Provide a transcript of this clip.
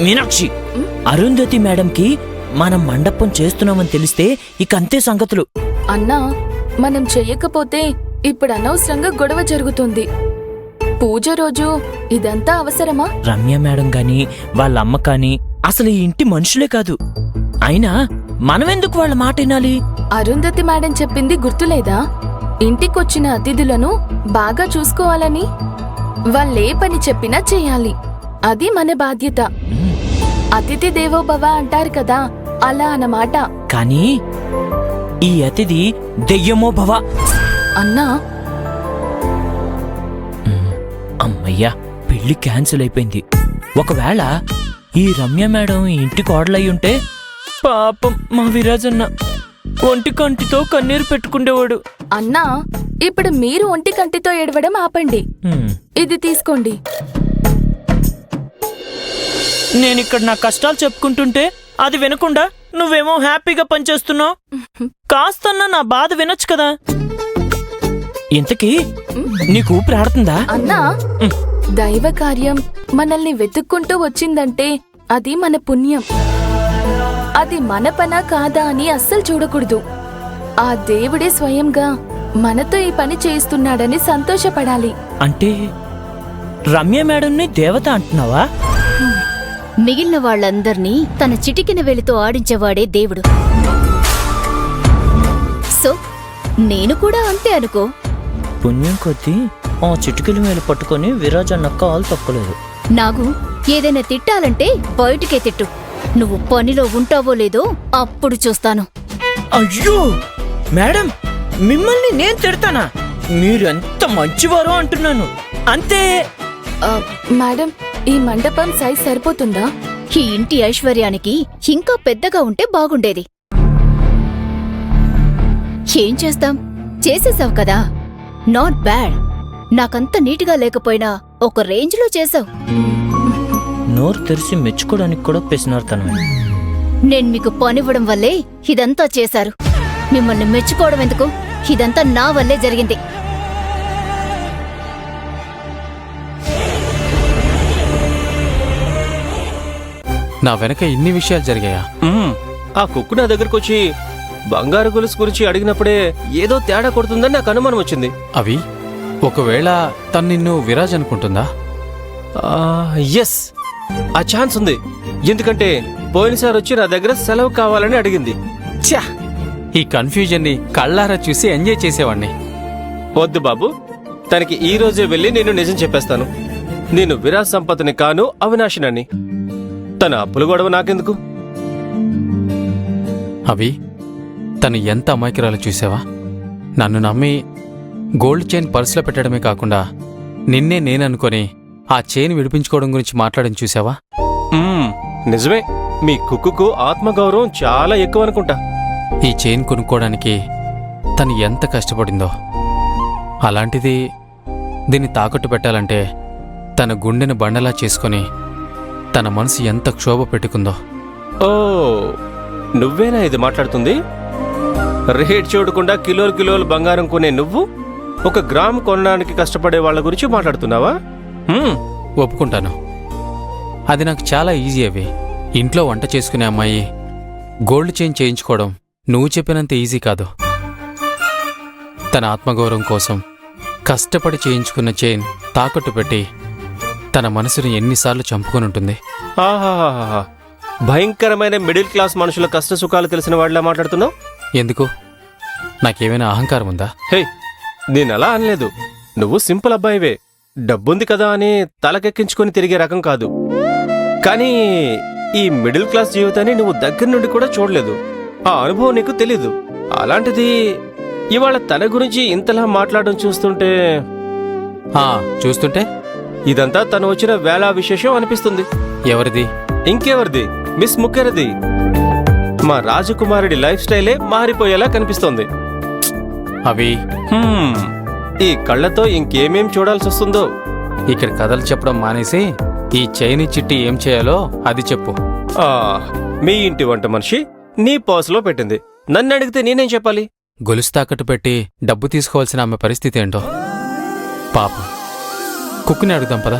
మీనాక్షి, అరుంధతి మేడంకి మనం మండపం చేస్తున్నామని తెలిస్తే ఇక అంతే సంగతులు. అన్నా, మనం చెయ్యకపోతే ఇప్పుడు అనవసరంగా గొడవ జరుగుతుంది. పూజ రోజు ఇదంతా అవసరమా? రమ్య మేడం గాని వాళ్ళ అమ్మ కాని అసలు ఈ ఇంటి మనుషులే కాదు. అయినా మనమెందుకు వాళ్ళ మాట వినాలి? అరుంధతి మేడం చెప్పింది గుర్తులేదా? ఇంటికొచ్చిన అతిథులను బాగా చూసుకోవాలని. వాళ్ళే పని చెప్పినా చెయ్యాలి. అది మన బాధ్యత. అతిథి దేవో భవ అంటారు కదా, అలా అన్నమాట. కానీ ఈ అతిథి దెయ్యమో భవ. అన్నా, అమ్మయ్యా, పెళ్లి క్యాన్సిల్ అయిపోయింది. ఒకవేళ ఈ రమ్య మేడం ఇంటి కోడలై ఉంటే పాపం మా విరాజన్న ఒంటి కంటితో కన్నీరు పెట్టుకుండేవాడు. అన్నా, ఇప్పుడు మీరు ఒంటి కంటితో ఏడవడం ఆపండి. ఇది తీసుకోండి. నేనిక్కడ నా కష్టాలు చెప్పుకుంటుంటే అది వినకుండా నువ్వేమో హ్యాపీగా పనిచేస్తున్నావు. కాస్తన్నా నా బాధ వినొచ్చు కదా. ఇంతకీ నీకు ఊపిరి ఆడుతుందా? అన్నా, దైవ కార్యం మనల్ని వెతుక్కుంటూ వచ్చిందంటే అది మన పుణ్యం. అది మన పనా కాదా అని అస్సలు చూడకూడదు. ఆ దేవుడే స్వయంగా మనతో ఈ పని చేస్తున్నాడని సంతోషపడాలి. అంటే రమ్య మేడంని దేవత అంటున్నావా? మిగిలిన వాళ్ళందర్నీ తన చిటికిన వేలితో ఆడించేవాడే దేవుడు. సో నేను కూడా అంతే అనుకో. పుణ్యం కొద్దీ ఆ చిటికల మేలు పట్టుకొని విరాజన్న కాలు తప్పలేదు. నాకు ఏదైనా తిట్టాలంటే బయటికే తిట్టు. నువ్వు పనిలో ఉంటావో లేదో అప్పుడు చూస్తాను. అయ్యో మేడం, మిమ్మల్ని నేను తిడతానా? మీరెంత మంచివారో అంటున్నాను అంతే. మేడం, ఈ మండపం సైజ్ సరిపోతుందా? ఈ ఇంటి ఐశ్వర్యానికి ఇంకా పెద్దగా ఉంటే బాగుండేది. ఏం చేస్తాం, చేసేసావు కదా. Not bad. నాకంత నీటిగా లేకపోయినా ఒక రేంజ్లో చేసావు. నోరు తెరిచి మెచ్చుకోవడానికి కూడా పెసినారుతాను. నేను మీకు పనివ్వడం వల్లే ఇదంతా చేశారు. మిమ్మల్ని మెచ్చుకోవడం ఎందుకు? ఇదంతా నా వల్లే జరిగింది. నా వెనక ఇన్ని విషయాలు జరిగాయా? ఆ కుక్కు నా దగ్గరకు వచ్చి బంగారు గొలుసు గురించి అడిగినప్పుడే ఏదో తేడా కొడుతుందని నాకు అనుమానం వచ్చింది. అవి ఒకవేళ తను నిన్ను విరాజ్ అనుకుంటుందా? ఎస్, ఆ ఛాన్స్ ఉంది. ఎందుకంటే పోయినసారి వచ్చి నా దగ్గర సెలవు కావాలని అడిగింది. ఛా, ఈ కన్ఫ్యూజన్ ని కళ్ళారా చూసి ఎంజాయ్ చేసేవాణ్ణి. వద్దు బాబు, తనకి ఈ రోజే వెళ్ళి నేను నిజం చెప్పేస్తాను. నేను విరాజ్ సంపత్ని కాను, అవినాశినని. తన అప్పుల గొడవ నాకెందుకు? అవి తను ఎంత అమాయకురాలు చూసావా? నన్ను నమ్మి గోల్డ్ చైన్ పర్సులో పెట్టడమే కాకుండా నిన్నే నేననుకొని ఆ చైన్ విడిపించుకోవడం గురించి మాట్లాడడం చూసావా? నిజమే, మీ కుక్కుకు ఆత్మగౌరవం చాలా ఎక్కువ అనుకుంటా. ఈ చైన్ కొనుక్కోవడానికి తను ఎంత కష్టపడిందో. అలాంటిది దీన్ని తాకట్టు పెట్టాలంటే తన గుండెను బండలా చేసుకొని తన మనసు ఎంత క్షోభ పెట్టుకుందో. ఓ, నువ్వేనా ఇది మాట్లాడుతుంది? రేట్ చూడకుండా కిలోలు కిలోలు బంగారం కొనే నువ్వు ఒక గ్రామ్ కొనడానికి కష్టపడే వాళ్ళ గురించి మాట్లాడుతున్నావా? ఒప్పుకుంటాను, అది నాకు చాలా ఈజీ. అవి ఇంట్లో వంట చేసుకునే అమ్మాయి గోల్డ్ చైన్ చేయించుకోవడం నువ్వు చెప్పినంత ఈజీ కాదు. తన ఆత్మగౌరవం కోసం కష్టపడి చేయించుకున్న చైన్ తాకట్టు పెట్టి తన మనసుని ఎన్నిసార్లు చంపుకొని ఉంటుంది. ఆహాహాహా, భయంకరమైన మిడిల్ క్లాస్ మనుషుల కష్ట సుఖాలు తెలిసిన వాళ్ళ మాట్లాడుతున్నావు. ఎందుకు? నాకేమైనా అహంకారం ఉందా? హే, నేనలా అనలేదు. నువ్వు సింపుల్ అబ్బాయివే. డబ్బుంది కదా అని తలకెక్కించుకొని తిరిగే రకం కాదు. కానీ ఈ మిడిల్ క్లాస్ జీవితాన్ని నువ్వు దగ్గర నుండి కూడా చూడలేదు. ఆ అనుభవం నీకు తెలీదు. అలాంటిది ఇవాళ తన గురించి ఇంతలా మాట్లాడడం చూస్తుంటే ఇదంతా తను వచ్చిన వేళ విశేషం అనిపిస్తుంది. ఎవరిది? ఇంకెవరిది? మిస్ ముఖర్జీ. మా రాజకుమారుడి లైఫ్ స్టైలే మారిపోయేలా కనిపిస్తోంది. అవి ఈ కళ్ళతో ఇంకేమేం చూడాల్సి వస్తుందో. ఇక్కడ కథలు చెప్పడం మానేసి ఈ చైని చిట్టి ఏం చేయాలో అది చెప్పు. మీ ఇంటి వంట మనిషి నీ పర్సులో పెట్టింది. నన్ను అడిగితే నేనేం చెప్పాలి? గొలుసు తాకట్టు పెట్టి డబ్బు తీసుకోవాల్సిన ఆమె పరిస్థితి ఏంటో పాపం. కుక్కుని అడుగుదాం పదా.